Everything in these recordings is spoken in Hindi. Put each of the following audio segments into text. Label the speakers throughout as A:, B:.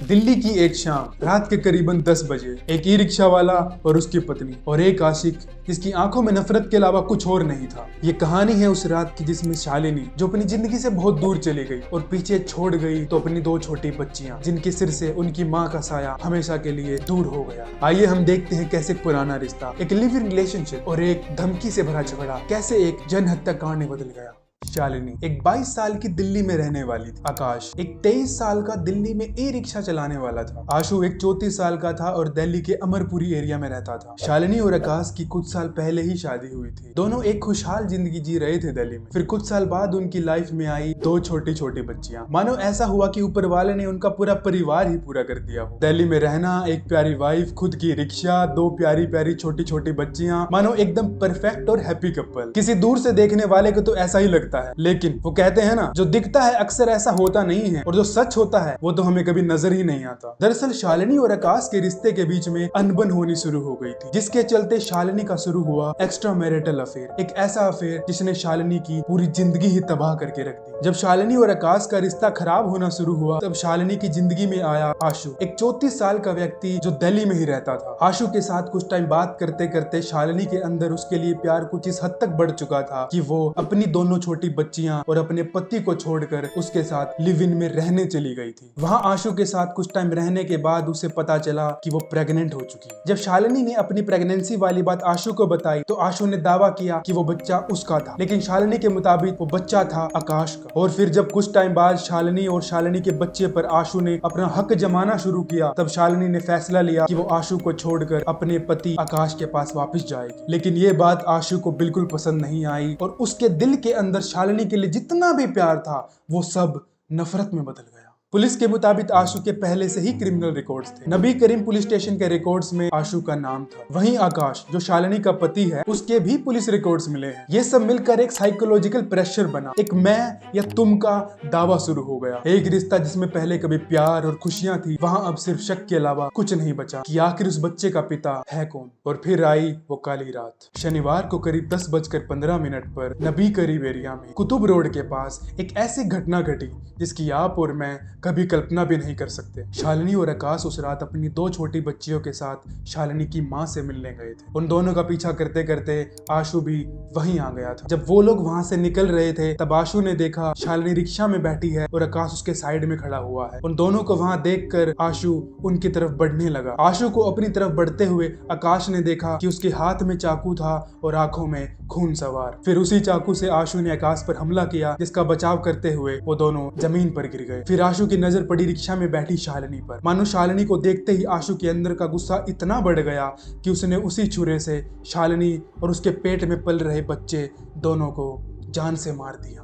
A: दिल्ली की एक शाम रात के करीबन 10 बजे एक ई रिक्शा वाला और उसकी पत्नी और एक आशिक जिसकी आंखों में नफरत के अलावा कुछ और नहीं था। ये कहानी है उस रात की जिसमें शालिनी जो अपनी जिंदगी से बहुत दूर चली गई और पीछे छोड़ गई तो अपनी दो छोटी बच्चियां जिनके सिर से उनकी माँ का साया हमेशा के लिए दूर हो गया। आइए हम देखते हैं कैसे पुराना रिश्ता, एक लिव इन रिलेशनशिप और एक धमकी से भरा झगड़ा कैसे एक जनहत्या कांड में बदल गया। शालिनी एक 22 साल की दिल्ली में रहने वाली थी। आकाश एक 23 साल का दिल्ली में ई रिक्शा चलाने वाला था। आशु एक 34 साल का था और दिल्ली के अमरपुरी एरिया में रहता था। शालिनी और आकाश की कुछ साल पहले ही शादी हुई थी। दोनों एक खुशहाल जिंदगी जी रहे थे दिल्ली में। फिर कुछ साल बाद उनकी लाइफ में आई दो छोटी छोटी बच्चियां। मानो ऐसा हुआ कि ऊपर वाले ने उनका पूरा परिवार ही पूरा कर दिया हो। दिल्ली में रहना, एक प्यारी वाइफ, खुद की रिक्शा, दो प्यारी प्यारी छोटी छोटी बच्चियां, मानो एकदम परफेक्ट और हैप्पी कपल। किसी दूर से देखने वाले को तो ऐसा ही लगता है, लेकिन वो कहते हैं ना, जो दिखता है अक्सर ऐसा होता नहीं है और जो सच होता है वो तो हमें कभी नजर ही नहीं आता। दरअसल शालिनी और आकाश के रिश्ते के बीच में अनबन होनी शुरू हो गई थी, जिसके चलते शालिनी का शुरू हुआ एक्स्ट्रा मैरिटल अफेयर। एक ऐसा अफेयर जिसने शालिनी की पूरी जिंदगी ही तबाह करके रख दी। जब शालिनी और आकाश का रिश्ता खराब होना शुरू हुआ तब शालिनी की जिंदगी में आया आशु, एक 34 साल का व्यक्ति जो दिल्ली में ही रहता था। आशु के साथ कुछ टाइम बात करते करते शालिनी के अंदर उसके लिए प्यार कुछ इस हद तक बढ़ चुका था कि वो अपनी दोनों छोटी बच्चियां और अपने पति को छोड़कर उसके साथ लिव इन में रहने चली गई थी। वहां आशु के साथ कुछ टाइम रहने के बाद उसे पता चला कि वो प्रेग्नेंट हो चुकी है। जब शालिनी ने अपनी प्रेगनेंसी वाली बात आशु को बताई तो आशु ने दावा किया कि वो बच्चा उसका था, लेकिन शालिनी के मुताबिक वो बच्चा था आकाश का। और फिर जब कुछ टाइम बाद शालिनी और शालिनी के बच्चे पर आशु ने अपना हक जमाना शुरू किया तब शालिनी ने फैसला लिया कि वो आशु को छोड़कर अपने पति आकाश के पास वापस जाएगी। लेकिन ये बात आशु को बिल्कुल पसंद नहीं आई और उसके दिल के अंदर शालिनी के लिए जितना भी प्यार था वो सब नफरत में बदल गया। पुलिस के मुताबिक आशु के पहले से ही क्रिमिनल रिकॉर्ड्स थे। नबी करीम पुलिस स्टेशन के रिकॉर्ड्स में आशु का नाम था। वहीं आकाश जो शालिनी का पति है उसके भी पुलिस रिकॉर्ड्स मिले हैं। ये सब मिलकर एक साइकोलॉजिकल प्रेशर बना, एक मैं या तुम का दावा शुरू हो गया। एक रिश्ता जिसमें पहले कभी प्यार और खुशियां थी वहां अब सिर्फ शक के अलावा कुछ नहीं बचा कि आखिर उस बच्चे का पिता है कौन। और फिर आई वो काली रात। शनिवार को करीब 10:15 पर नबी करीम एरिया में कुतुब रोड के पास एक ऐसी घटना घटी जिसकी आप और मैं कभी कल्पना भी नहीं कर सकते। शालिनी और आकाश उस रात अपनी दो छोटी बच्चियों के साथ शालिनी की मां से मिलने गए थे। उन दोनों का पीछा करते करते आशु भी वहीं आ गया था। जब वो लोग वहां से निकल रहे थे तब आशु ने देखा शालिनी रिक्शा में बैठी है और आकाश उसके साइड में खड़ा हुआ है। उन दोनों को वहां देखकर आशु उनकी तरफ बढ़ने लगा। आशु को अपनी तरफ बढ़ते हुए आकाश ने देखा कि उसके हाथ में चाकू था और आंखों में खून सवार। फिर उसी चाकू से आशु ने आकाश पर हमला किया, जिसका बचाव करते हुए वो दोनों जमीन पर गिर गए। फिर आशु की नजर पड़ी रिक्शा में बैठी शालिनी पर। मानो शालिनी को देखते ही आशु के अंदर का गुस्सा इतना बढ़ गया कि उसने उसी छुरे से शालिनी और उसके पेट में पल रहे बच्चे दोनों को जान से मार दिया।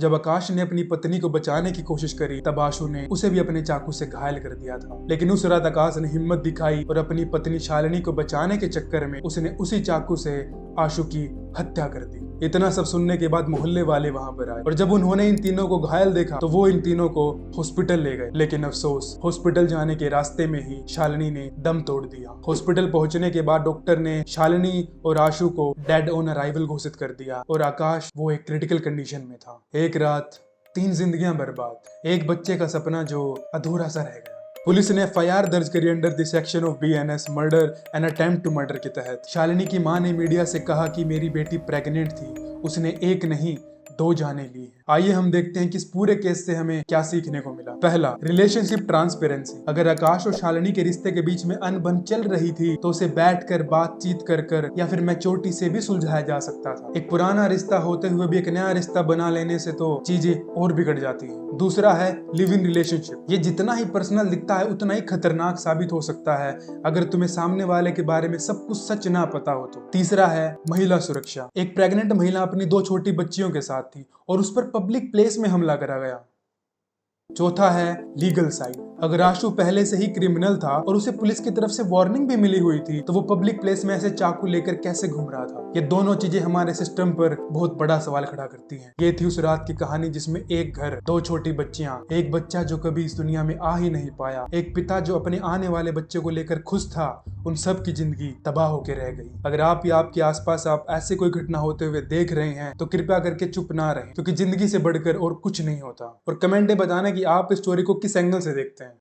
A: जब आकाश ने अपनी पत्नी को बचाने की कोशिश करी तब आशु ने उसे भी अपने चाकू से घायल कर दिया था। लेकिन उस रात आकाश ने हिम्मत दिखाई और अपनी पत्नी शालिनी को बचाने के चक्कर में उसने उसी चाकू से आशु की हत्या कर दी। इतना सब सुनने के बाद मोहल्ले वाले वहां पर आए और जब उन्होंने इन तीनों को घायल देखा तो वो इन तीनों को हॉस्पिटल ले गए। लेकिन अफसोस, हॉस्पिटल जाने के रास्ते में ही शालिनी ने दम तोड़ दिया। हॉस्पिटल पहुंचने के बाद डॉक्टर ने शालिनी और आशु को डेड ऑन अराइवल घोषित कर दिया और आकाश वो एक क्रिटिकल कंडीशन में था। एक रात 3 जिंदगियां बर्बाद, एक बच्चे का सपना जो अधूरा सा रह गया। पुलिस ने एफआईआर दर्ज करी under the section of BNS murder and attempt to murder के तहत। शालिनी की मां ने मीडिया से कहा कि मेरी बेटी प्रेग्नेंट थी, उसने एक नहीं 2 जाने ली है। आइए हम देखते हैं कि इस पूरे केस से हमें क्या सीखने को मिला। पहला, रिलेशनशिप ट्रांसपेरेंसी। अगर आकाश और शालिनी के रिश्ते के बीच में अनबन चल रही थी तो उसे बैठकर बातचीत कर या फिर मैच्योरिटी से भी सुलझाया जा सकता था। एक पुराना रिश्ता होते हुए भी एक नया रिश्ता बना लेने से तो चीजें और बिगड़ जाती है। दूसरा है लिव इन रिलेशनशिप। ये जितना ही पर्सनल दिखता है उतना ही खतरनाक साबित हो सकता है अगर तुम्हें सामने वाले के बारे में सब कुछ सच ना पता हो तो। तीसरा है महिला सुरक्षा। एक प्रेग्नेंट महिला अपनी 2 छोटी बच्चियों के साथ थी और उस पर पब्लिक प्लेस में हमला करा गया। चौथा है लीगल साइड। अगर आशु पहले से ही क्रिमिनल था और उसे पुलिस की तरफ से वार्निंग भी मिली हुई थी, तो वो पब्लिक प्लेस में ऐसे चाकू लेकर कैसे घूम रहा था? ये दोनों चीजें हमारे सिस्टम पर बहुत बड़ा सवाल खड़ा करती हैं। ये थी उस रात की कहानी जिसमें एक घर, दो छोटी बच्चियां, एक बच्चा जो कभी इस दुनिया में आ ही नहीं पाया, एक पिता जो अपने आने वाले बच्चे को लेकर खुश था, उन सब की जिंदगी तबाह होकर रह गई। अगर आप या आपके आसपास आप ऐसे कोई घटना होते हुए देख रहे हैं तो कृपया करके चुप ना रहें, क्योंकि जिंदगी से बढ़कर और कुछ नहीं होता। और कमेंट में बताना कि आप इस स्टोरी को किस एंगल से देखते हैं।